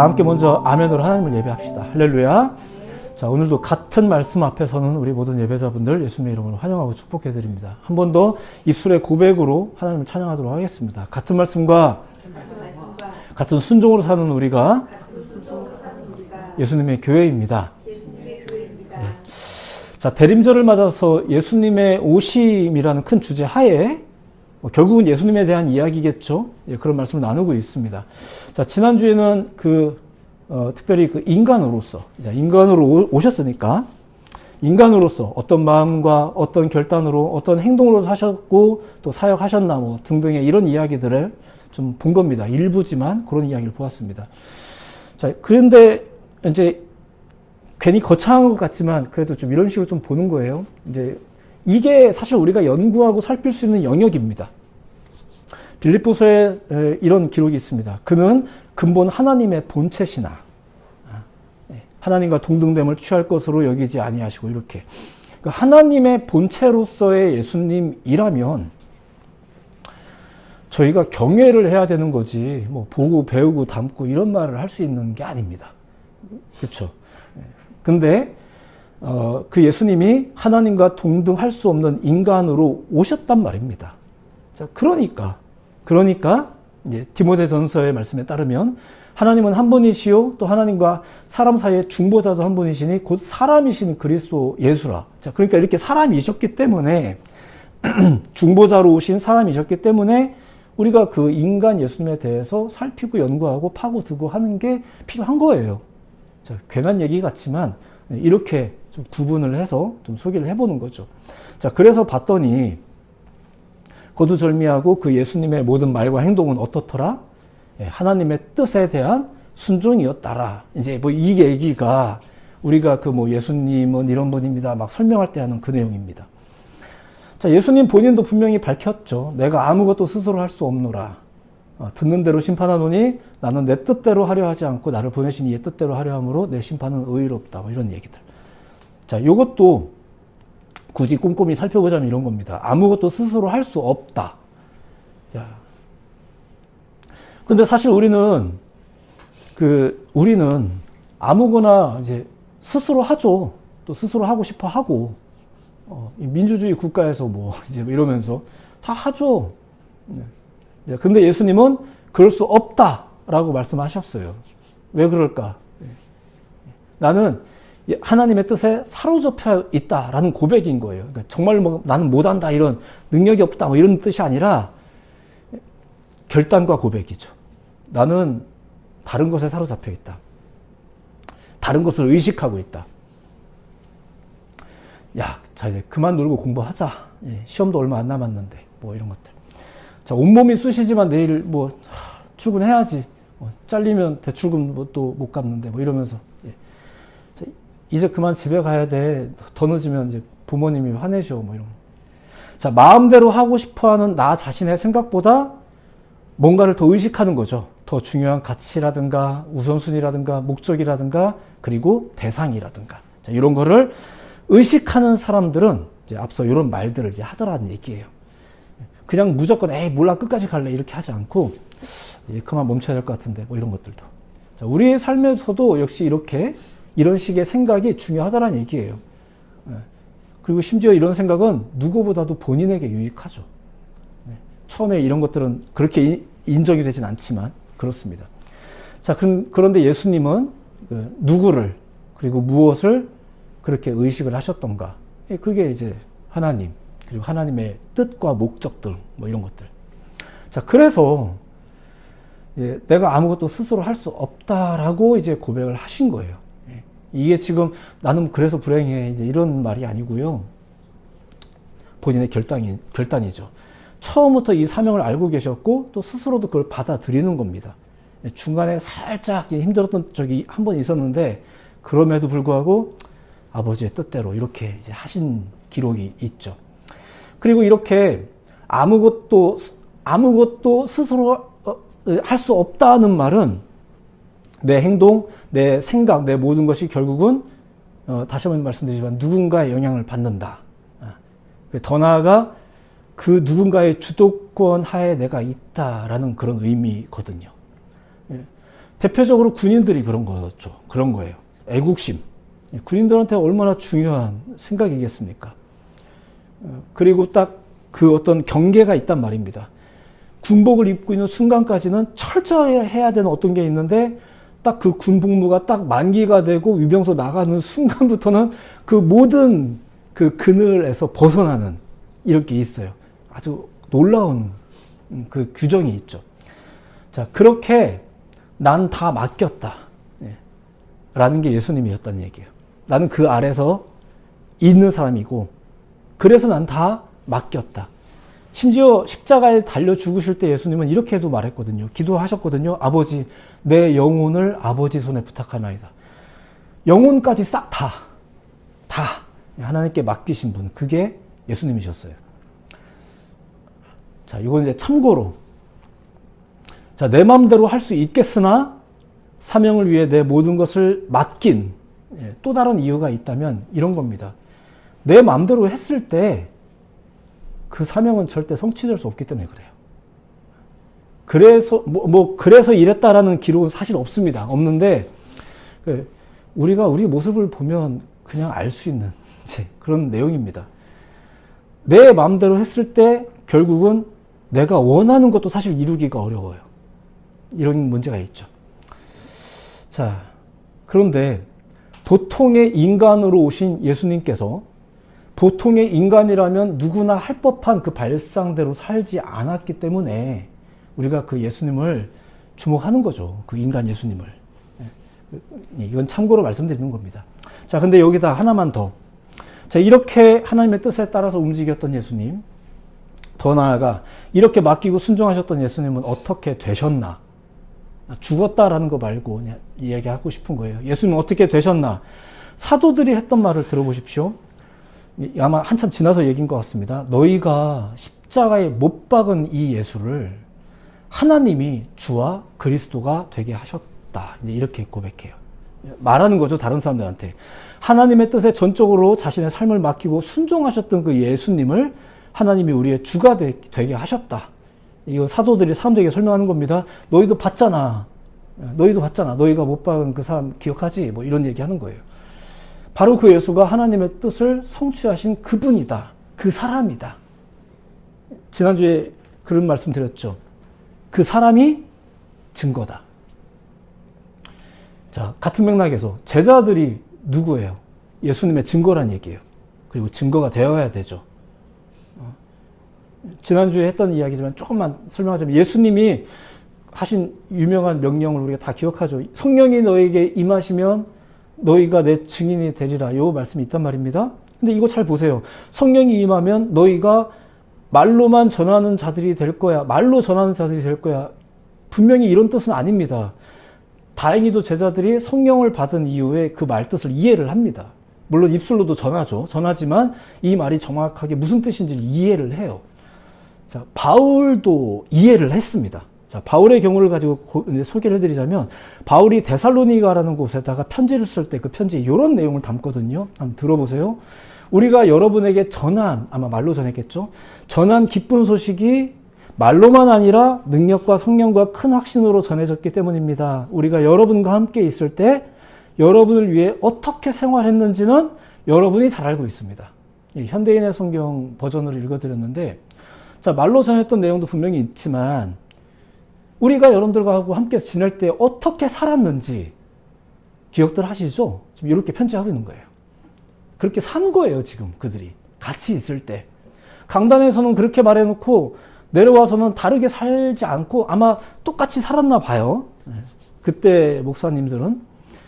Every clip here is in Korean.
다 함께 먼저 아멘으로 하나님을 예배합시다. 할렐루야. 자, 오늘도 같은 말씀 앞에 서는 우리 모든 예배자분들 예수님의 이름으로 환영하고 축복해드립니다. 한 번 더 입술의 고백으로 하나님을 찬양하도록 하겠습니다. 같은 말씀과 같은 순종으로 사는 우리가 예수님의 교회입니다. 네. 자, 대림절을 맞아서 예수님의 오심이라는 큰 주제 하에 결국은 예수님에 대한 이야기겠죠. 예, 그런 말씀을 나누고 있습니다. 자, 지난주에는 특별히 인간으로서, 인간으로 오셨으니까, 인간으로서 어떤 마음과 어떤 결단으로 어떤 행동으로 사셨고 또 사역하셨나 뭐 등등의 이런 이야기들을 좀 본 겁니다. 일부지만 그런 이야기를 보았습니다. 자, 그런데 이제 괜히 거창한 것 같지만 그래도 좀 이런 식으로 좀 보는 거예요. 이제 이게 사실 우리가 연구하고 살필 수 있는 영역입니다. 빌립보서에 이런 기록이 있습니다. 그는 근본 하나님의 본체시나 하나님과 동등됨을 취할 것으로 여기지 아니하시고 이렇게 하나님의 본체로서의 예수님이라면 저희가 경외를 해야 되는 거지 뭐 보고 배우고 담고 이런 말을 할 수 있는 게 아닙니다. 그렇죠? 근데 그 예수님이 하나님과 동등할 수 없는 인간으로 오셨단 말입니다. 자, 그러니까 이제 디모데전서의 말씀에 따르면 하나님은 한 분이시요 또 하나님과 사람 사이의 중보자도 한 분이시니 곧 사람이신 그리스도 예수라. 자, 그러니까 이렇게 사람이셨기 때문에 중보자로 오신 사람이셨기 때문에 우리가 그 인간 예수님에 대해서 살피고 연구하고 파고들고 하는 게 필요한 거예요. 자, 괜한 얘기 같지만 이렇게 좀 구분을 해서 좀 소개를 해보는 거죠. 자, 그래서 봤더니 거두절미하고 그 예수님의 모든 말과 행동은 어떻더라? 하나님의 뜻에 대한 순종이었다라. 이제 뭐 이 얘기가 우리가 예수님은 이런 분입니다. 막 설명할 때 하는 그 내용입니다. 자, 예수님 본인도 분명히 밝혔죠. 내가 아무것도 스스로 할 수 없노라. 듣는 대로 심판하노니 나는 내 뜻대로 하려 하지 않고 나를 보내신 이의 뜻대로 하려 함으로 내 심판은 의롭다. 뭐 이런 얘기들. 자, 요것도 굳이 꼼꼼히 살펴보자면 이런 겁니다. 아무것도 스스로 할 수 없다. 자, 근데 사실 우리는 아무거나 이제 스스로 하죠. 또 스스로 하고 싶어 하고, 민주주의 국가에서 이제 이러면서 다 하죠. 네. 근데 예수님은 그럴 수 없다라고 말씀하셨어요. 왜 그럴까? 나는 하나님의 뜻에 사로잡혀 있다라는 고백인 거예요. 그러니까 정말 나는 못한다 이런 능력이 없다 뭐 이런 뜻이 아니라 결단과 고백이죠. 나는 다른 것에 사로잡혀 있다. 다른 것을 의식하고 있다. 야, 자 이제 그만 놀고 공부하자. 시험도 얼마 안 남았는데 뭐 이런 것들. 자, 온몸이 쑤시지만 내일 출근해야지. 잘리면 대출금 또 못 갚는데 뭐 이러면서. 자, 이제 그만 집에 가야 돼. 더 늦으면 이제 부모님이 화내셔 뭐 이런. 자, 마음대로 하고 싶어하는 나 자신의 생각보다 뭔가를 더 의식하는 거죠. 더 중요한 가치라든가 우선순위라든가 목적이라든가 그리고 대상이라든가. 자, 이런 거를 의식하는 사람들은 이제 앞서 이런 말들을 이제 하더라는 얘기예요. 그냥 무조건 몰라 끝까지 갈래 이렇게 하지 않고 그만 멈춰야 될 것 같은데 뭐 이런 것들도. 자, 우리의 삶에서도 역시 이런 식의 생각이 중요하다는 얘기예요. 그리고 심지어 이런 생각은 누구보다도 본인에게 유익하죠. 처음에 이런 것들은 그렇게 인정이 되진 않지만 그렇습니다. 자, 그런데 예수님은 누구를 그리고 무엇을 그렇게 의식을 하셨던가? 그게 이제 하나님 그리고 하나님의 뜻과 목적들 뭐 이런 것들. 자, 그래서 내가 아무것도 스스로 할 수 없다라고 이제 고백을 하신 거예요. 이게 지금 나는 그래서 불행해 이제 이런 말이 아니고요. 본인의 결단이죠. 처음부터 이 사명을 알고 계셨고 또 스스로도 그걸 받아들이는 겁니다. 중간에 살짝 힘들었던 적이 한 번 있었는데 그럼에도 불구하고 아버지의 뜻대로 이렇게 이제 하신 기록이 있죠. 그리고 이렇게 아무것도 스스로 할 수 없다는 말은 내 행동, 내 생각, 내 모든 것이 결국은 다시 한번 말씀드리지만 누군가의 영향을 받는다. 더 나아가 그 누군가의 주도권 하에 내가 있다라는 그런 의미거든요. 대표적으로 군인들이 그런 거죠. 그런 거예요. 애국심. 군인들한테 얼마나 중요한 생각이겠습니까? 그리고 딱 그 어떤 경계가 있단 말입니다. 군복을 입고 있는 순간까지는 철저해야 되는 어떤 게 있는데 딱 그 군복무가 딱 만기가 되고 위병소 나가는 순간부터는 그 모든 그 그늘에서 벗어나는 이런 게 있어요. 아주 놀라운 그 규정이 있죠. 자, 그렇게 난 다 맡겼다. 라는 게 예수님이었다는 얘기예요. 나는 그 아래서 있는 사람이고, 그래서 난 다 맡겼다. 심지어 십자가에 달려 죽으실 때 예수님은 이렇게도 말했거든요. 기도하셨거든요. 아버지, 내 영혼을 아버지 손에 부탁하나이다. 영혼까지 싹 다 하나님께 맡기신 분, 그게 예수님이셨어요. 자, 이건 이제 참고로. 자, 내 마음대로 할 수 있겠으나 사명을 위해 내 모든 것을 맡긴 또 다른 이유가 있다면 이런 겁니다. 내 마음대로 했을 때 그 사명은 절대 성취될 수 없기 때문에 그래요. 그래서 그래서 이랬다라는 기록은 사실 없습니다. 없는데 우리가 우리 모습을 보면 그냥 알 수 있는 그런 내용입니다. 내 마음대로 했을 때 결국은 내가 원하는 것도 사실 이루기가 어려워요. 이런 문제가 있죠. 자, 그런데 보통의 인간으로 오신 예수님께서 보통의 인간이라면 누구나 할 법한 그 발상대로 살지 않았기 때문에 우리가 그 예수님을 주목하는 거죠. 그 인간 예수님을. 이건 참고로 말씀드리는 겁니다. 자, 근데 여기다 하나만 더. 자, 이렇게 하나님의 뜻에 따라서 움직였던 예수님, 더 나아가 이렇게 맡기고 순종하셨던 예수님은 어떻게 되셨나? 죽었다라는 거 말고 그냥 이야기하고 싶은 거예요. 예수님은 어떻게 되셨나? 사도들이 했던 말을 들어보십시오. 아마 한참 지나서 얘기인 것 같습니다. 너희가 십자가에 못 박은 이 예수를 하나님이 주와 그리스도가 되게 하셨다. 이렇게 고백해요. 말하는 거죠. 다른 사람들한테. 하나님의 뜻에 전적으로 자신의 삶을 맡기고 순종하셨던 그 예수님을 하나님이 우리의 주가 되게 하셨다. 이거 사도들이 사람들에게 설명하는 겁니다. 너희도 봤잖아. 너희가 못 박은 그 사람 기억하지? 뭐 이런 얘기 하는 거예요. 바로 그 예수가 하나님의 뜻을 성취하신 그분이다. 그 사람이다. 지난주에 그런 말씀 드렸죠. 그 사람이 증거다. 자, 같은 맥락에서 제자들이 누구예요? 예수님의 증거란 얘기예요. 그리고 증거가 되어야 되죠. 지난주에 했던 이야기지만 조금만 설명하자면 예수님이 하신 유명한 명령을 우리가 다 기억하죠. 성령이 너에게 임하시면 너희가 내 증인이 되리라. 요 말씀이 있단 말입니다. 근데 이거 잘 보세요. 성령이 임하면 너희가 말로만 전하는 자들이 될 거야. 말로 전하는 자들이 될 거야. 분명히 이런 뜻은 아닙니다. 다행히도 제자들이 성령을 받은 이후에 그 말 뜻을 이해를 합니다. 물론 입술로도 전하죠. 전하지만 이 말이 정확하게 무슨 뜻인지를 이해를 해요. 자, 바울도 이해를 했습니다. 자, 바울의 경우를 가지고 이제 소개를 해드리자면, 바울이 데살로니가라는 곳에다가 편지를 쓸 때 그 편지에 이런 내용을 담거든요. 한번 들어보세요. 우리가 여러분에게 전한, 아마 말로 전했겠죠? 전한 기쁜 소식이 말로만 아니라 능력과 성령과 큰 확신으로 전해졌기 때문입니다. 우리가 여러분과 함께 있을 때 여러분을 위해 어떻게 생활했는지는 여러분이 잘 알고 있습니다. 현대인의 성경 버전으로 읽어드렸는데, 자, 말로 전했던 내용도 분명히 있지만 우리가 여러분들과 함께 지낼 때 어떻게 살았는지 기억들 하시죠? 지금 이렇게 편지하고 있는 거예요. 그렇게 산 거예요, 지금 그들이. 같이 있을 때. 강단에서는 그렇게 말해놓고 내려와서는 다르게 살지 않고 아마 똑같이 살았나 봐요. 그때 목사님들은,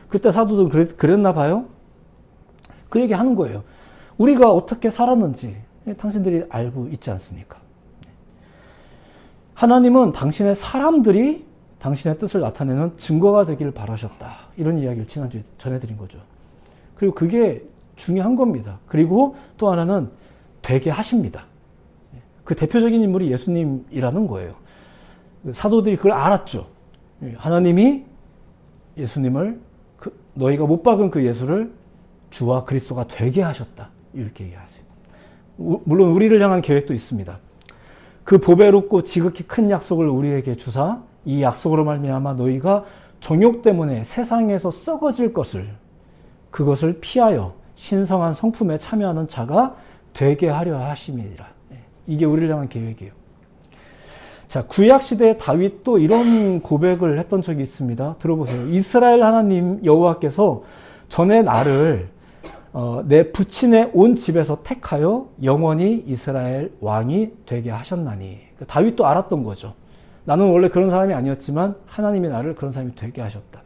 그때 사도들은 그랬나 봐요. 그 얘기 하는 거예요. 우리가 어떻게 살았는지 당신들이 알고 있지 않습니까? 하나님은 당신의 사람들이 당신의 뜻을 나타내는 증거가 되기를 바라셨다. 이런 이야기를 지난주에 전해드린 거죠. 그리고 그게 중요한 겁니다. 그리고 또 하나는 되게 하십니다. 그 대표적인 인물이 예수님이라는 거예요. 사도들이 그걸 알았죠. 하나님이 예수님을 너희가 못 박은 그 예수를 주와 그리스도가 되게 하셨다. 이렇게 얘기하세요. 물론 우리를 향한 계획도 있습니다. 그 보배롭고 지극히 큰 약속을 우리에게 주사 이 약속으로 말미암아 너희가 정욕 때문에 세상에서 썩어질 것을, 그것을 피하여 신성한 성품에 참여하는 자가 되게 하려 하심이니라. 이게 우리를 향한 계획이에요. 자, 구약시대의 다윗도 이런 고백을 했던 적이 있습니다. 들어보세요. 이스라엘 하나님 여호와께서 전에 나를 내 부친의 온 집에서 택하여 영원히 이스라엘 왕이 되게 하셨나니. 다윗도 알았던 거죠. 나는 원래 그런 사람이 아니었지만 하나님이 나를 그런 사람이 되게 하셨다.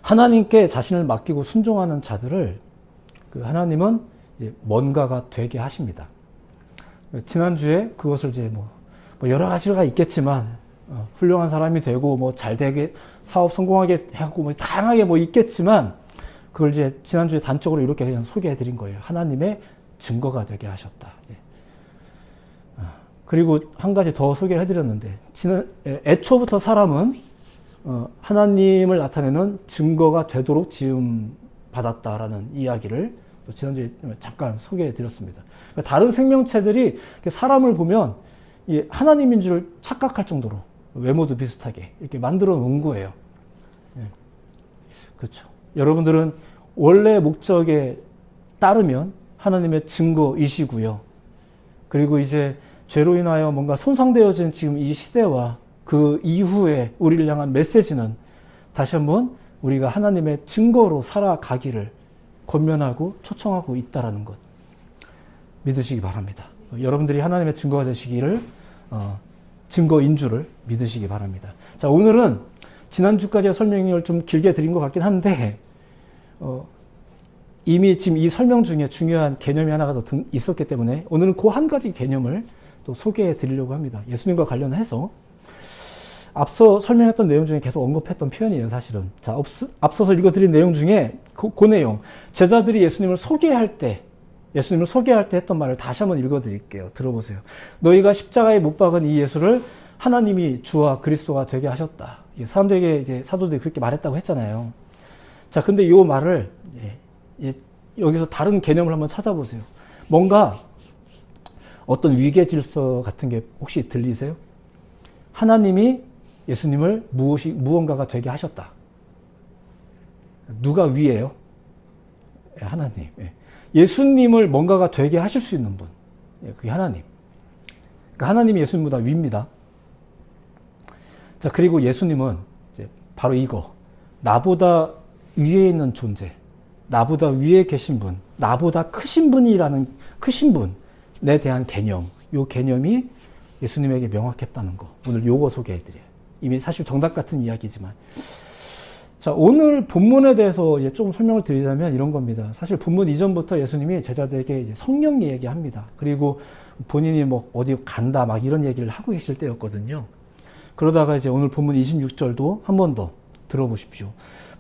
하나님께 자신을 맡기고 순종하는 자들을 그 하나님은 뭔가가 되게 하십니다. 지난주에 그것을 이제 뭐 여러 가지가 있겠지만 훌륭한 사람이 되고 뭐 잘 되게 사업 성공하게 하고 뭐 다양하게 뭐 있겠지만 그걸 이제 지난주에 단적으로 이렇게 그냥 소개해 드린 거예요. 하나님의 증거가 되게 하셨다. 그리고 한 가지 더 소개를 해드렸는데 애초부터 사람은 하나님을 나타내는 증거가 되도록 지음 받았다라는 이야기를 또 지난주에 잠깐 소개해 드렸습니다. 그러니까 다른 생명체들이 사람을 보면 하나님인 줄 착각할 정도로 외모도 비슷하게 이렇게 만들어 놓은 거예요. 그렇죠. 여러분들은 원래 목적에 따르면 하나님의 증거이시고요. 그리고 이제 죄로 인하여 뭔가 손상되어진 지금 이 시대와 그 이후에 우리를 향한 메시지는 다시 한번 우리가 하나님의 증거로 살아가기를 권면하고 초청하고 있다는 것 믿으시기 바랍니다. 여러분들이 하나님의 증거가 되시기를 증거인 줄을 믿으시기 바랍니다. 자, 오늘은 지난주까지의 설명을 좀 길게 드린 것 같긴 한데 이미 지금 이 설명 중에 중요한 개념이 하나가 더 있었기 때문에 오늘은 그 한 가지 개념을 또 소개해 드리려고 합니다. 예수님과 관련해서 앞서 설명했던 내용 중에 계속 언급했던 표현이에요, 사실은. 자, 앞서서 읽어드린 내용 중에 그 내용, 제자들이 예수님을 소개할 때 했던 말을 다시 한번 읽어드릴게요. 들어보세요. 너희가 십자가에 못 박은 이 예수를 하나님이 주와 그리스도가 되게 하셨다. 사람들에게 이제 사도들이 그렇게 말했다고 했잖아요. 자, 근데 이 말을 여기서 다른 개념을 한번 찾아보세요. 뭔가 어떤 위계 질서 같은 게 혹시 들리세요? 하나님이 예수님을 무언가가 되게 하셨다. 누가 위예요? 하나님. 예수님을 뭔가가 되게 하실 수 있는 분. 그게 하나님. 그러니까 하나님이 예수님보다 위입니다. 자, 그리고 예수님은 이제 바로 이거. 나보다 위에 있는 존재. 나보다 위에 계신 분. 나보다 크신 분이라는, 크신 분에 대한 개념. 요 개념이 예수님에게 명확했다는 거. 오늘 요거 소개해드려요. 이미 사실 정답 같은 이야기지만. 자, 오늘 본문에 대해서 이제 좀 설명을 드리자면 이런 겁니다. 사실 본문 이전부터 예수님이 제자들에게 이제 성령 얘기합니다. 그리고 본인이 뭐 어디 간다 막 이런 얘기를 하고 계실 때였거든요. 그러다가 이제 오늘 본문 26절도 한 번 더 들어보십시오.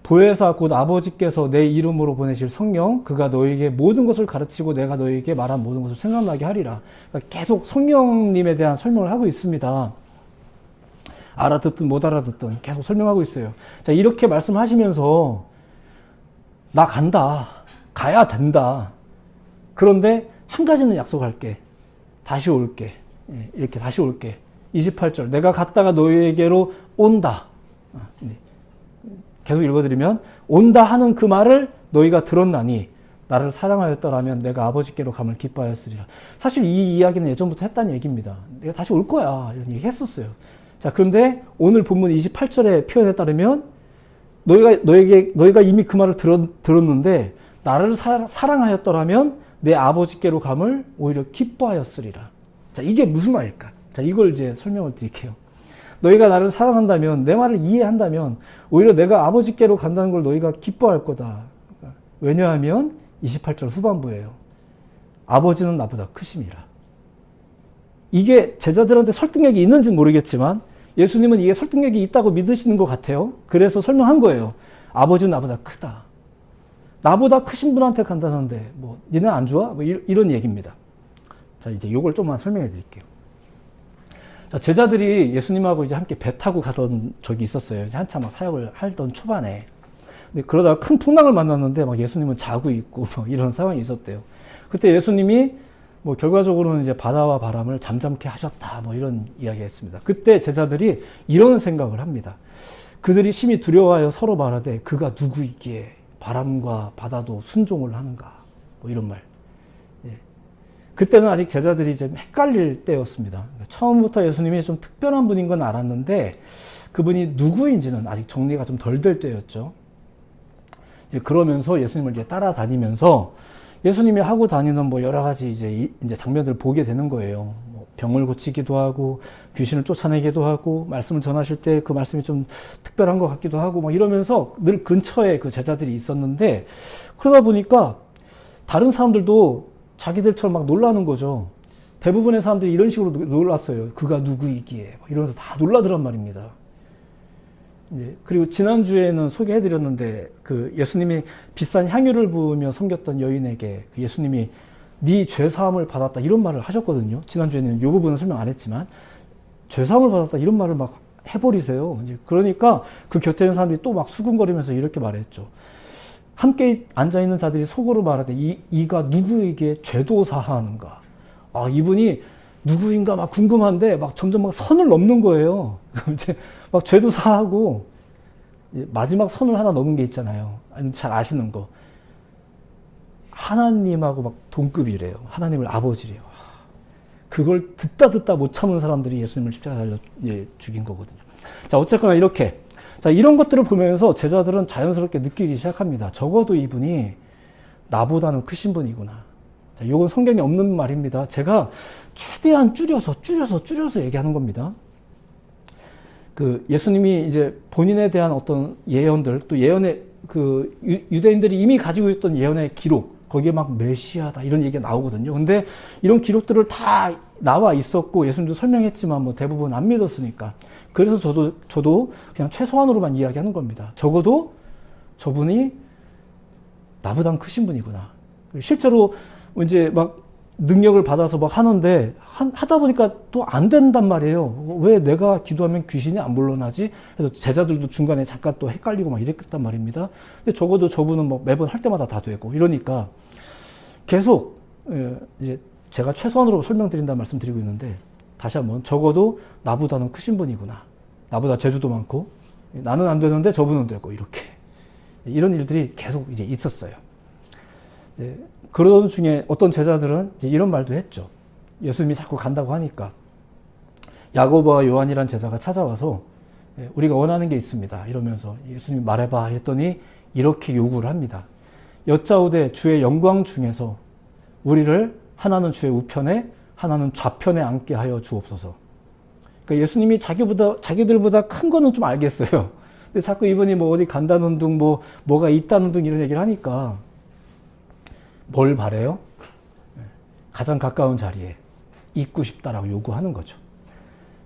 보혜사 곧 아버지께서 내 이름으로 보내실 성령, 그가 너에게 모든 것을 가르치고 내가 너에게 말한 모든 것을 생각나게 하리라. 그러니까 계속 성령님에 대한 설명을 하고 있습니다. 알아듣든 못 알아듣든 계속 설명하고 있어요. 자, 이렇게 말씀하시면서 나 간다. 가야 된다. 그런데 한 가지는 약속할게. 다시 올게. 이렇게 다시 올게. 28절. 내가 갔다가 너희에게로 온다. 계속 읽어드리면 온다 하는 그 말을 너희가 들었나니 나를 사랑하였더라면 내가 아버지께로 감을 기뻐하였으리라. 사실 이 이야기는 예전부터 했다는 얘기입니다. 내가 다시 올 거야. 이런 얘기 했었어요. 자, 그런데 오늘 본문 28절의 표현에 따르면 너희가 이미 그 말을 들었는데 나를 사랑하였더라면 내 아버지께로 감을 오히려 기뻐하였으리라. 자, 이게 무슨 말일까? 자, 이걸 이제 설명을 드릴게요. 너희가 나를 사랑한다면, 내 말을 이해한다면 오히려 내가 아버지께로 간다는 걸 너희가 기뻐할 거다. 왜냐하면 28절 후반부예요. 아버지는 나보다 크심이라. 이게 제자들한테 설득력이 있는지는 모르겠지만 예수님은 이게 설득력이 있다고 믿으시는 것 같아요. 그래서 설명한 거예요. 아버지는 나보다 크다. 나보다 크신 분한테 간다는데 뭐 니는 안 좋아? 뭐 이런 얘기입니다. 자, 이제 요걸 좀만 설명해 드릴게요. 자, 제자들이 예수님하고 이제 함께 배 타고 가던 적이 있었어요. 이제 한참 막 사역을 하던 초반에. 근데 그러다가 큰 풍랑을 만났는데 막 예수님은 자고 있고 뭐 이런 상황이 있었대요. 그때 예수님이 뭐 결과적으로는 이제 바다와 바람을 잠잠케 하셨다. 뭐 이런 이야기 했습니다. 그때 제자들이 이런 생각을 합니다. 그들이 심히 두려워하여 서로 말하되 그가 누구이기에 바람과 바다도 순종을 하는가. 뭐 이런 말. 예. 그때는 아직 제자들이 좀 헷갈릴 때였습니다. 처음부터 예수님이 좀 특별한 분인 건 알았는데 그분이 누구인지는 아직 정리가 좀 덜 될 때였죠. 이제 그러면서 예수님을 이제 따라다니면서 예수님이 하고 다니는 뭐 여러 가지 이제 장면들을 보게 되는 거예요. 뭐 병을 고치기도 하고 귀신을 쫓아내기도 하고 말씀을 전하실 때 그 말씀이 좀 특별한 것 같기도 하고 뭐 이러면서 늘 근처에 그 제자들이 있었는데 그러다 보니까 다른 사람들도 자기들처럼 막 놀라는 거죠. 대부분의 사람들이 이런 식으로 놀랐어요. 그가 누구이기에 이러면서 다 놀라더란 말입니다. 이제 그리고 지난주에는 소개해드렸는데 그 예수님이 비싼 향유를 부으며 섬겼던 여인에게 그 예수님이 네 죄사함을 받았다 이런 말을 하셨거든요. 지난주에는 이 부분은 설명 안 했지만 죄사함을 받았다 이런 말을 막 해버리세요. 이제 그러니까 그 곁에 있는 사람들이 또 막 수군거리면서 이렇게 말했죠. 함께 앉아있는 자들이 속으로 말하되 이가 누구에게 죄도 사하는가. 아, 이분이 누구인가 막 궁금한데 막 점점 막 선을 넘는 거예요. 이제 막 죄도 사하고 마지막 선을 하나 넘은 게 있잖아요. 잘 아시는 거. 하나님하고 막 동급이래요. 하나님을 아버지래요. 그걸 듣다 못 참은 사람들이 예수님을 십자가에 달려 죽인 거거든요. 자, 어쨌거나 이렇게. 자, 이런 것들을 보면서 제자들은 자연스럽게 느끼기 시작합니다. 적어도 이분이 나보다는 크신 분이구나. 자, 이건 성경에 없는 말입니다. 제가 최대한 줄여서 얘기하는 겁니다. 그 예수님이 이제 본인에 대한 어떤 예언들, 또 예언의 그 유대인들이 이미 가지고 있던 예언의 기록, 거기에 막 메시아다 이런 얘기가 나오거든요. 근데 이런 기록들을 다 나와 있었고 예수님도 설명했지만 뭐 대부분 안 믿었으니까. 그래서 저도 그냥 최소한으로만 이야기하는 겁니다. 적어도 저분이 나보단 크신 분이구나. 실제로 이제 막 능력을 받아서 막 하는데 하다 보니까 또 안 된단 말이에요. 왜 내가 기도하면 귀신이 안 물러나지? 그래서 제자들도 중간에 잠깐 또 헷갈리고 막 이랬단 말입니다. 근데 적어도 저분은 뭐 매번 할 때마다 다 되고 이러니까 계속 이제 제가 최소한으로 설명드린다는 말씀 드리고 있는데 다시 한번 적어도 나보다는 크신 분이구나. 나보다 재주도 많고 나는 안 되는데 저분은 되고 이렇게 이런 일들이 계속 이제 있었어요. 그러던 중에 어떤 제자들은 이제 이런 말도 했죠. 예수님이 자꾸 간다고 하니까 야고보와 요한이란 제자가 찾아와서 우리가 원하는 게 있습니다. 이러면서 예수님이 말해봐 했더니 이렇게 요구를 합니다. 여짜오되 주의 영광 중에서 우리를 하나는 주의 우편에 하나는 좌편에 앉게 하여 주옵소서. 그러니까 예수님이 자기들보다 큰 거는 좀 알겠어요. 근데 자꾸 이분이 뭐 어디 간다는 둥 뭐가 있다는 둥 이런 얘기를 하니까 뭘 바래요? 가장 가까운 자리에 있고 싶다라고 요구하는 거죠.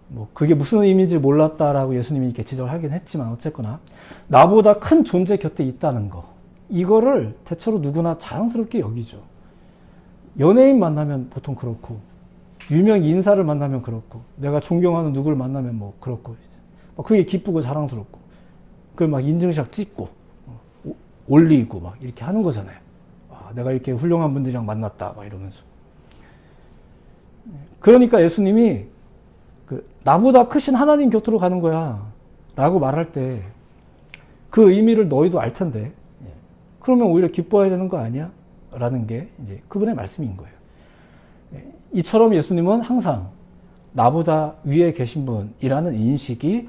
뭐 그게 무슨 의미인지 몰랐다라고 예수님이 이렇게 지적을 하긴 했지만 어쨌거나 나보다 큰 존재 곁에 있다는 거 이거를 대체로 누구나 자연스럽게 여기죠. 연예인 만나면 보통 그렇고 유명 인사를 만나면 그렇고 내가 존경하는 누구를 만나면 뭐 그렇고 그게 기쁘고 자랑스럽고 그걸 막 인증샷 찍고 올리고 막 이렇게 하는 거잖아요. 내가 이렇게 훌륭한 분들이랑 만났다 막 이러면서 그러니까 예수님이 나보다 크신 하나님 곁으로 가는 거야 라고 말할 때 그 의미를 너희도 알 텐데 그러면 오히려 기뻐해야 되는 거 아니야? 라는 게 이제 그분의 말씀인 거예요. 이처럼 예수님은 항상 나보다 위에 계신 분이라는 인식이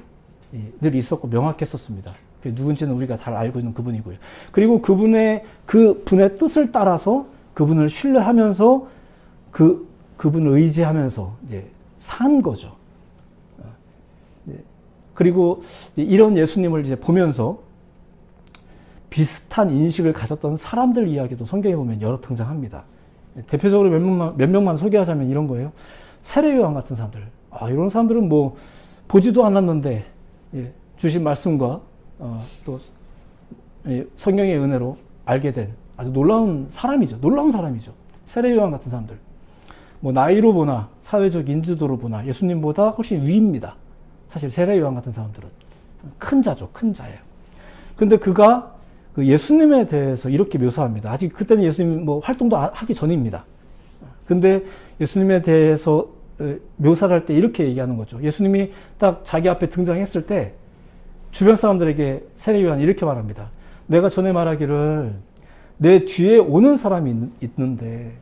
늘 있었고 명확했었습니다. 누군지는 우리가 잘 알고 있는 그분이고요. 그리고 그분의 뜻을 따라서 그분을 신뢰하면서 그분을 의지하면서 이제 산 거죠. 그리고 이런 예수님을 이제 보면서 비슷한 인식을 가졌던 사람들 이야기도 성경에 보면 여러 등장합니다. 대표적으로 몇 명만 소개하자면 이런 거예요. 세례요한 같은 사람들. 이런 사람들은 뭐 보지도 않았는데 주신 말씀과 또 성경의 은혜로 알게 된 아주 놀라운 사람이죠. 세례요한 같은 사람들. 뭐 나이로 보나 사회적 인지도로 보나 예수님보다 훨씬 위입니다. 사실 세례요한 같은 사람들은 큰 자죠. 큰 자예요. 근데 그가 그 예수님에 대해서 이렇게 묘사합니다. 아직 그때는 예수님 뭐 활동도 하기 전입니다. 근데 예수님에 대해서 묘사를 할 때 이렇게 얘기하는 거죠. 예수님이 딱 자기 앞에 등장했을 때 주변 사람들에게 세례 요한이 이렇게 말합니다. 내가 전에 말하기를 내 뒤에 오는 사람이 있는데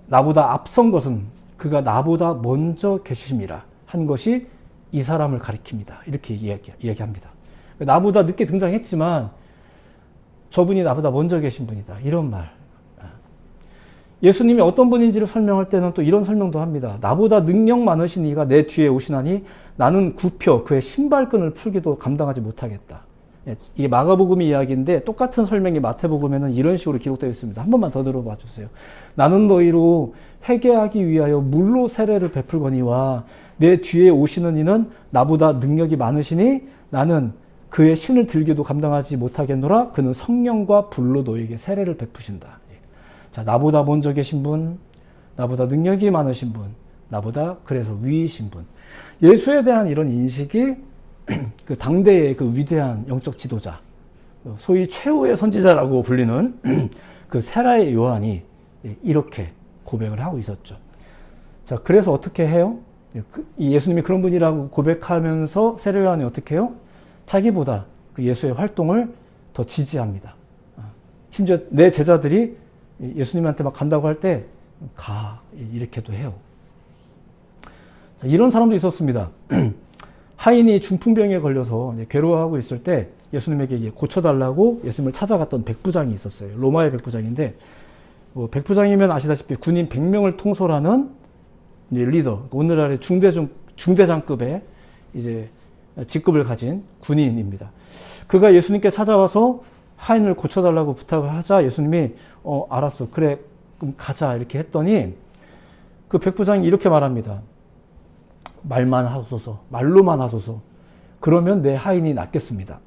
나보다 앞선 것은 그가 나보다 먼저 계심이라 한 것이 이 사람을 가리킵니다. 이렇게 이야기합니다. 나보다 늦게 등장했지만 저분이 나보다 먼저 계신 분이다. 이런 말. 예수님이 어떤 분인지를 설명할 때는 또 이런 설명도 합니다. 나보다 능력 많으신 이가 내 뒤에 오시나니 나는 굽혀 그의 신발끈을 풀기도 감당하지 못하겠다. 이게 마가복음 이야기인데 똑같은 설명이 마태복음에는 이런 식으로 기록되어 있습니다. 한 번만 더 들어봐 주세요. 나는 너희로 회개하기 위하여 물로 세례를 베풀거니와 내 뒤에 오시는 이는 나보다 능력이 많으시니 나는 그의 신을 들기도 감당하지 못하겠노라. 그는 성령과 불로 너희에게 세례를 베푸신다. 자, 나보다 먼저 계신 분, 나보다 능력이 많으신 분, 나보다 그래서 위이신 분. 예수에 대한 이런 인식이 그 당대의 그 위대한 영적 지도자, 소위 최후의 선지자라고 불리는 그 세례 요한이 이렇게 고백을 하고 있었죠. 자, 그래서 어떻게 해요? 예수님이 그런 분이라고 고백하면서 세례 요한이 어떻게 해요? 자기보다 그 예수의 활동을 더 지지합니다. 심지어 내 제자들이 예수님한테 막 간다고 할 때 가 이렇게도 해요. 이런 사람도 있었습니다. 하인이 중풍병에 걸려서 괴로워하고 있을 때 예수님에게 고쳐달라고 예수님을 찾아갔던 백부장이 있었어요. 로마의 백부장인데 백부장이면 아시다시피 군인 100명을 통솔하는 리더, 오늘날의 중대장급의 이제 직급을 가진 군인입니다. 그가 예수님께 찾아와서 하인을 고쳐달라고 부탁을 하자 예수님이 알았어, 그래, 그럼 가자 이렇게 했더니 그 백부장이 이렇게 말합니다. 말만 하소서, 말로만 하소서. 그러면 내 하인이 낫겠습니다.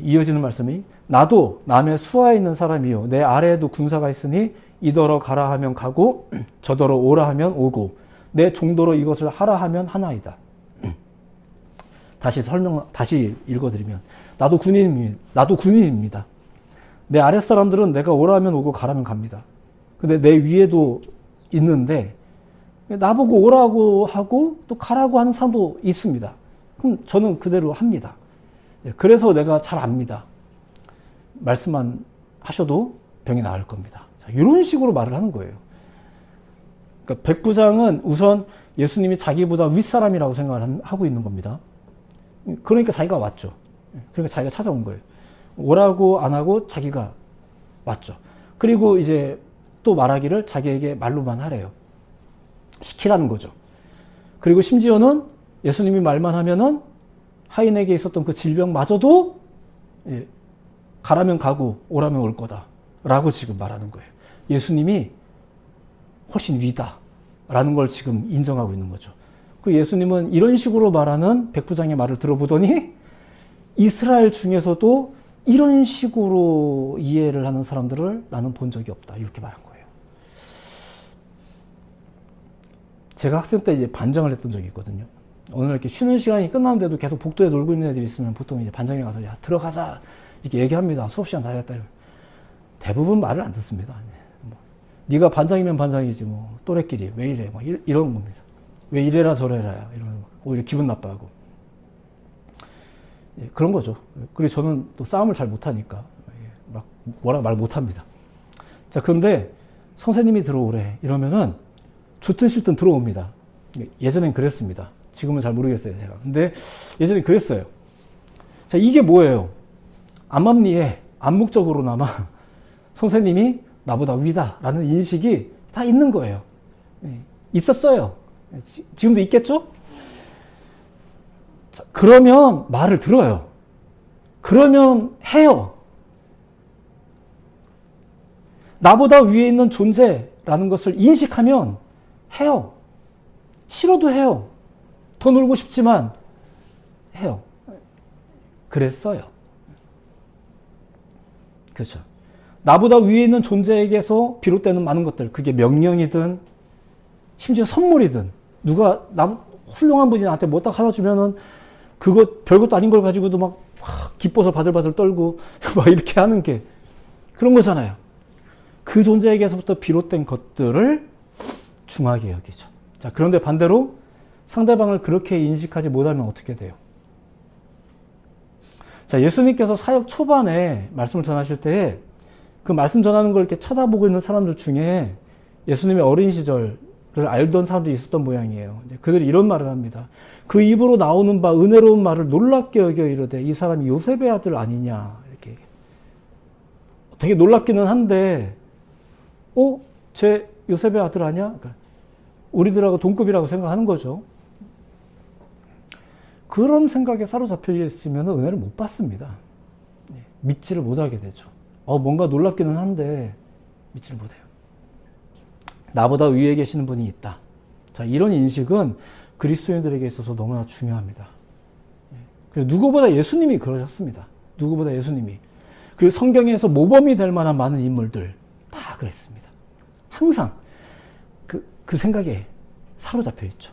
이어지는 말씀이 나도 남의 수하에 있는 사람이요 내 아래에도 군사가 있으니 이더러 가라 하면 가고 저더러 오라 하면 오고 내 종도로 이것을 하라 하면 하나이다. 다시 읽어드리면 나도 군인입니다. 내 아랫사람들은 내가 오라 하면 오고 가라면 갑니다. 근데 내 위에도 있는데 나보고 오라고 하고 또 가라고 하는 사람도 있습니다. 그럼 저는 그대로 합니다. 그래서 내가 잘 압니다. 말씀만 하셔도 병이 나을 겁니다. 자, 이런 식으로 말을 하는 거예요. 그러니까 백부장은 우선 예수님이 자기보다 윗사람이라고 생각을 하고 있는 겁니다. 그러니까 자기가 왔죠. 그러니까 자기가 찾아온 거예요. 오라고 안 하고 자기가 왔죠. 그리고 이제 또 말하기를 자기에게 말로만 하래요. 시키라는 거죠. 그리고 심지어는 예수님이 말만 하면은 하인에게 있었던 그 질병마저도 가라면 가고 오라면 올 거다 라고 지금 말하는 거예요. 예수님이 훨씬 위다 라는 걸 지금 인정하고 있는 거죠. 그 예수님은 이런 식으로 말하는 백부장의 말을 들어보더니 이스라엘 중에서도 이런 식으로 이해를 하는 사람들을 나는 본 적이 없다 이렇게 말한 거예요. 제가 학생 때 이제 반장을 했던 적이 있거든요. 어느 날 이렇게 쉬는 시간이 끝났는데도 계속 복도에 놀고 있는 애들이 있으면 보통 이제 반장에 가서 야 들어가자 이렇게 얘기합니다. 수업 시간 다 됐다. 대부분 말을 안 듣습니다. 네가 반장이면 반장이지 뭐 또래끼리 왜 이래 막 이런 겁니다. 왜 이래라 저래라 이런 오히려 기분 나빠하고 그런 거죠. 그리고 저는 또 싸움을 잘 못하니까 막 뭐라 말 못합니다. 자, 그런데 선생님이 들어오래 이러면은 좋든 싫든 들어옵니다. 예전엔 그랬습니다. 지금은 잘 모르겠어요, 제가. 근데 예전엔 그랬어요. 자, 이게 뭐예요? 암암리에 암묵적으로나마 선생님이 나보다 위다라는 인식이 다 있는 거예요. 있었어요. 지금도 있겠죠? 자, 그러면 말을 들어요. 그러면 해요. 나보다 위에 있는 존재라는 것을 인식하면 해요. 싫어도 해요. 더 놀고 싶지만 해요. 그랬어요. 그렇죠. 나보다 위에 있는 존재에게서 비롯되는 많은 것들, 그게 명령이든 심지어 선물이든 누가 훌륭한 분이 나한테 뭐 딱 하나 주면은 그거 별것도 아닌 걸 가지고도 막 기뻐서 바들바들 떨고 막 이렇게 하는 게 그런 거잖아요. 그 존재에게서부터 비롯된 것들을 중하게 여기죠. 자, 그런데 반대로 상대방을 그렇게 인식하지 못하면 어떻게 돼요? 자, 예수님께서 사역 초반에 말씀을 전하실 때에 그 말씀 전하는 걸 이렇게 쳐다보고 있는 사람들 중에 예수님의 어린 시절을 알던 사람들이 있었던 모양이에요. 그들이 이런 말을 합니다. 그 입으로 나오는 바 은혜로운 말을 놀랍게 여겨 이르되 이 사람이 요셉의 아들 아니냐. 이렇게. 되게 놀랍기는 한데, 쟤 요셉의 아들 아니야? 그러니까 우리들하고 동급이라고 생각하는 거죠. 그런 생각에 사로잡혀 있으면 은혜를 못 받습니다. 믿지를 못하게 되죠. 뭔가 놀랍기는 한데 믿지를 못해요. 나보다 위에 계시는 분이 있다. 자, 이런 인식은 그리스도인들에게 있어서 너무나 중요합니다. 그리고 누구보다 예수님이 그러셨습니다. 누구보다 예수님이. 그리고 성경에서 모범이 될 만한 많은 인물들 다 그랬습니다. 항상 그 생각에 사로잡혀 있죠.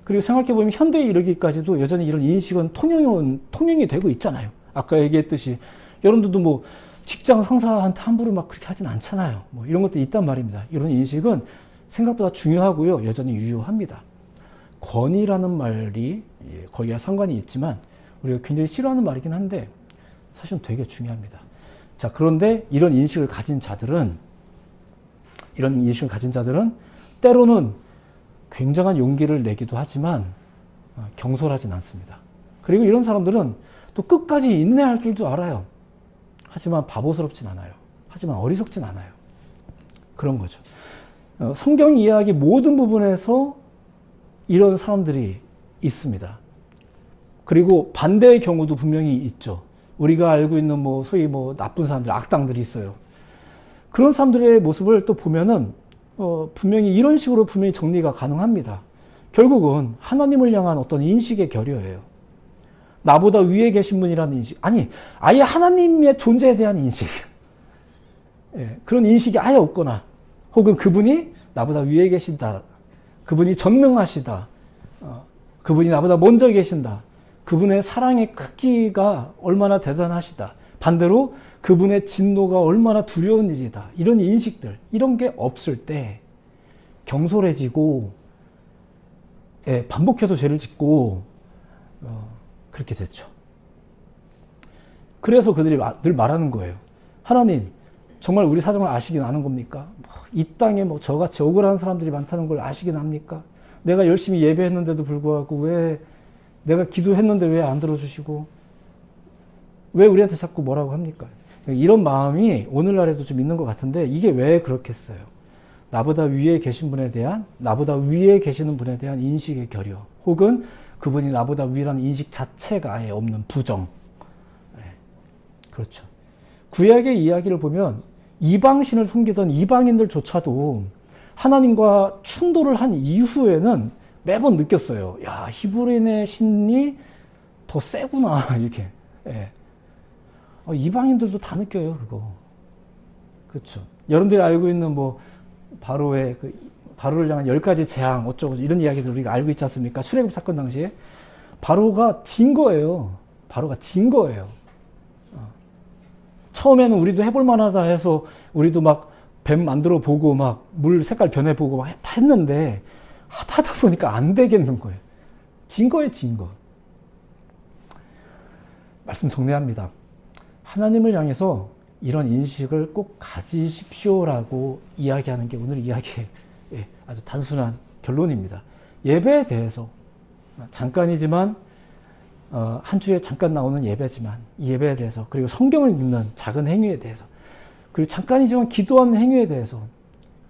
그리고 생각해보면 현대에 이르기까지도 여전히 이런 인식은 통용이 되고 있잖아요. 아까 얘기했듯이 여러분들도 뭐 직장 상사한테 함부로 막 그렇게 하진 않잖아요. 뭐 이런 것도 있단 말입니다. 이런 인식은 생각보다 중요하고요. 여전히 유효합니다. 권위라는 말이 거기와 상관이 있지만 우리가 굉장히 싫어하는 말이긴 한데 사실은 되게 중요합니다. 자, 그런데 이런 인식을 가진 자들은 때로는 굉장한 용기를 내기도 하지만 경솔하진 않습니다. 그리고 이런 사람들은 또 끝까지 인내할 줄도 알아요. 하지만 바보스럽진 않아요. 하지만 어리석진 않아요. 그런 거죠. 성경 이야기 모든 부분에서 이런 사람들이 있습니다. 그리고 반대의 경우도 분명히 있죠. 우리가 알고 있는 소위 나쁜 사람들, 악당들이 있어요. 그런 사람들의 모습을 또 보면은 분명히 이런 식으로 분명히 정리가 가능합니다. 결국은 하나님을 향한 어떤 인식의 결여예요. 나보다 위에 계신 분이라는 인식. 아니, 아예 하나님의 존재에 대한 인식. 그런 인식이 아예 없거나, 혹은 그분이 나보다 위에 계신다. 그분이 전능하시다. 그분이 나보다 먼저 계신다. 그분의 사랑의 크기가 얼마나 대단하시다. 반대로 그분의 진노가 얼마나 두려운 일이다. 이런 인식들, 이런 게 없을 때 경솔해지고 반복해서 죄를 짓고 그렇게 됐죠. 그래서 그들이 늘 말하는 거예요. 하나님, 정말 우리 사정을 아시긴 아는 겁니까? 이 땅에 저같이 억울한 사람들이 많다는 걸 아시긴 합니까? 내가 열심히 예배했는데도 불구하고 왜 내가 기도했는데 왜 안 들어주시고 왜 우리한테 자꾸 뭐라고 합니까? 이런 마음이 오늘날에도 좀 있는 것 같은데 이게 왜 그렇겠어요? 나보다 위에 계신 분에 대한, 나보다 위에 계시는 분에 대한 인식의 결여, 혹은 그분이 나보다 위라는 인식 자체가 아예 없는 부정. 그렇죠. 구약의 이야기를 보면 이방신을 섬기던 이방인들조차도 하나님과 충돌을 한 이후에는 매번 느꼈어요. 야, 히브리인의 신이 더 세구나, 이렇게. 이방인들도 다 느껴요, 그거. 그렇죠. 여러분들이 알고 있는 바로의 바로를 향한 10가지 재앙 어쩌고 이런 이야기들 우리가 알고 있지 않습니까? 출애굽 사건 당시에 바로가 진 거예요. 처음에는 우리도 해볼 만하다 해서 우리도 막 뱀 만들어 보고 막 물 색깔 변해 보고 막 다 했는데 하다 보니까 안 되겠는 거예요. 진 거예요. 말씀 정리합니다. 하나님을 향해서 이런 인식을 꼭 가지십시오라고 이야기하는 게 오늘 이야기의 아주 단순한 결론입니다. 예배에 대해서 잠깐이지만 한 주에 잠깐 나오는 예배지만 이 예배에 대해서, 그리고 성경을 읽는 작은 행위에 대해서, 그리고 잠깐이지만 기도하는 행위에 대해서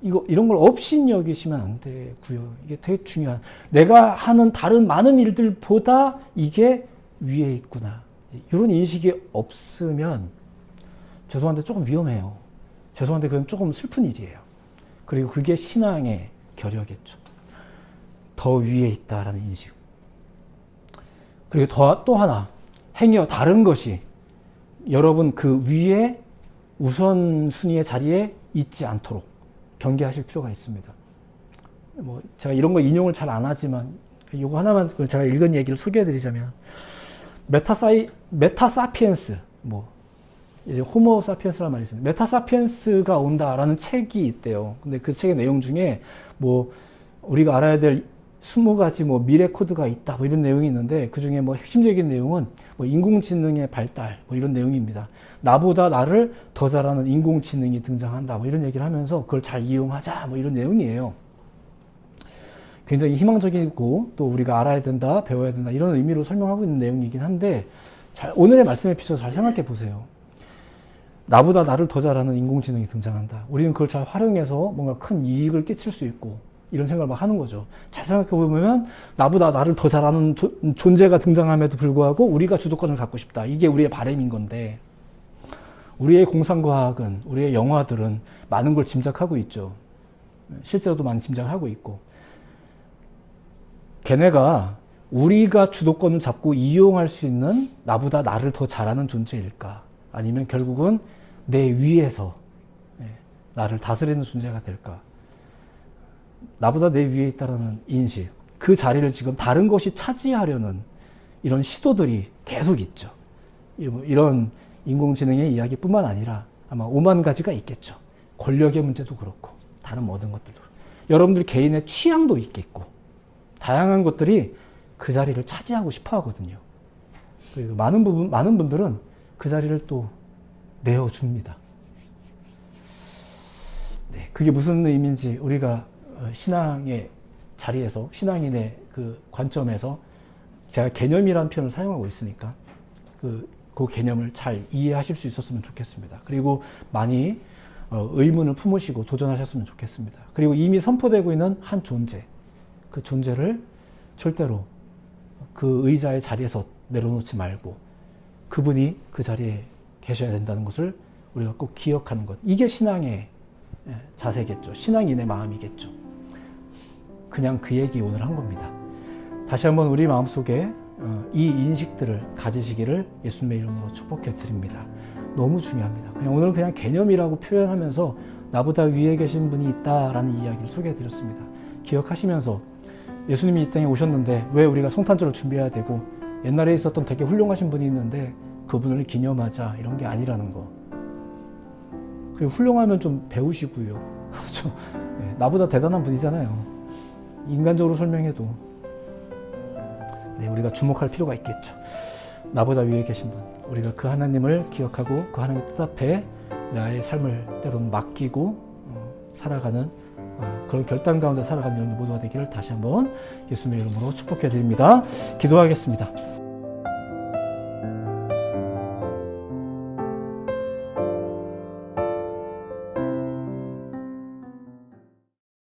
이런 걸 없인 여기시면 안 되고요. 이게 되게 중요한, 내가 하는 다른 많은 일들보다 이게 위에 있구나. 이런 인식이 없으면 죄송한데 조금 위험해요. 죄송한데 그건 조금 슬픈 일이에요. 그리고 그게 신앙의 결여겠죠. 더 위에 있다라는 인식. 그리고 또 하나, 행여 다른 것이 여러분 그 위에 우선순위의 자리에 있지 않도록 경계하실 필요가 있습니다. 제가 이런 거 인용을 잘 안 하지만 이거 하나만 제가 읽은 얘기를 소개해드리자면, 메타사피엔스, 이제 호모 사피엔스라는 말이 있습니다. 메타사피엔스가 온다라는 책이 있대요. 근데 그 책의 내용 중에 우리가 알아야 될 20가지 뭐 미래 코드가 있다 뭐 이런 내용이 있는데 그 중에 뭐 핵심적인 내용은 뭐 인공지능의 발달 뭐 이런 내용입니다. 나보다 나를 더 잘하는 인공지능이 등장한다 뭐 이런 얘기를 하면서 그걸 잘 이용하자 뭐 이런 내용이에요. 굉장히 희망적이고 또 우리가 알아야 된다 배워야 된다 이런 의미로 설명하고 있는 내용이긴 한데 오늘의 말씀에 비춰서 잘 생각해 보세요. 나보다 나를 더 잘하는 인공지능이 등장한다. 우리는 그걸 잘 활용해서 뭔가 큰 이익을 끼칠 수 있고 이런 생각을 막 하는 거죠. 잘 생각해 보면 나보다 나를 더 잘하는 존재가 등장함에도 불구하고 우리가 주도권을 갖고 싶다. 이게 우리의 바람인 건데 우리의 공상과학은 우리의 영화들은 많은 걸 짐작하고 있죠. 실제로도 많이 짐작을 하고 있고 걔네가 우리가 주도권을 잡고 이용할 수 있는 나보다 나를 더 잘하는 존재일까? 아니면 결국은 내 위에서 나를 다스리는 존재가 될까? 나보다 내 위에 있다는 인식, 그 자리를 지금 다른 것이 차지하려는 이런 시도들이 계속 있죠. 이런 인공지능의 이야기뿐만 아니라 아마 5만 가지가 있겠죠. 권력의 문제도 그렇고 다른 모든 것들도 여러분들 개인의 취향도 있겠고 다양한 것들이 그 자리를 차지하고 싶어 하거든요. 그리고 많은 분들은 그 자리를 또 내어줍니다. 네, 그게 무슨 의미인지 우리가 신앙의 자리에서, 신앙인의 그 관점에서 제가 개념이라는 표현을 사용하고 있으니까 그 개념을 잘 이해하실 수 있었으면 좋겠습니다. 그리고 많이 의문을 품으시고 도전하셨으면 좋겠습니다. 그리고 이미 선포되고 있는 한 존재, 그 존재를 절대로 그 의자의 자리에서 내려놓지 말고 그분이 그 자리에 계셔야 된다는 것을 우리가 꼭 기억하는 것. 이게 신앙의 자세겠죠. 신앙인의 마음이겠죠. 그냥 그 얘기 오늘 한 겁니다. 다시 한번 우리 마음속에 이 인식들을 가지시기를 예수님의 이름으로 축복해 드립니다. 너무 중요합니다. 오늘은 그냥 개념이라고 표현하면서 나보다 위에 계신 분이 있다라는 이야기를 소개해 드렸습니다. 기억하시면서 예수님이 이 땅에 오셨는데 왜 우리가 성탄절을 준비해야 되고 옛날에 있었던 되게 훌륭하신 분이 있는데 그분을 기념하자 이런 게 아니라는 거. 그리고 훌륭하면 좀 배우시고요. 그렇죠? 네, 나보다 대단한 분이잖아요. 인간적으로 설명해도 네, 우리가 주목할 필요가 있겠죠. 나보다 위에 계신 분, 우리가 그 하나님을 기억하고 그 하나님의 뜻 앞에 나의 삶을 때로는 맡기고 살아가는 그런 결단 가운데 살아가는 여러분 모두가 되기를 다시 한번 예수님의 이름으로 축복해 드립니다. 기도하겠습니다.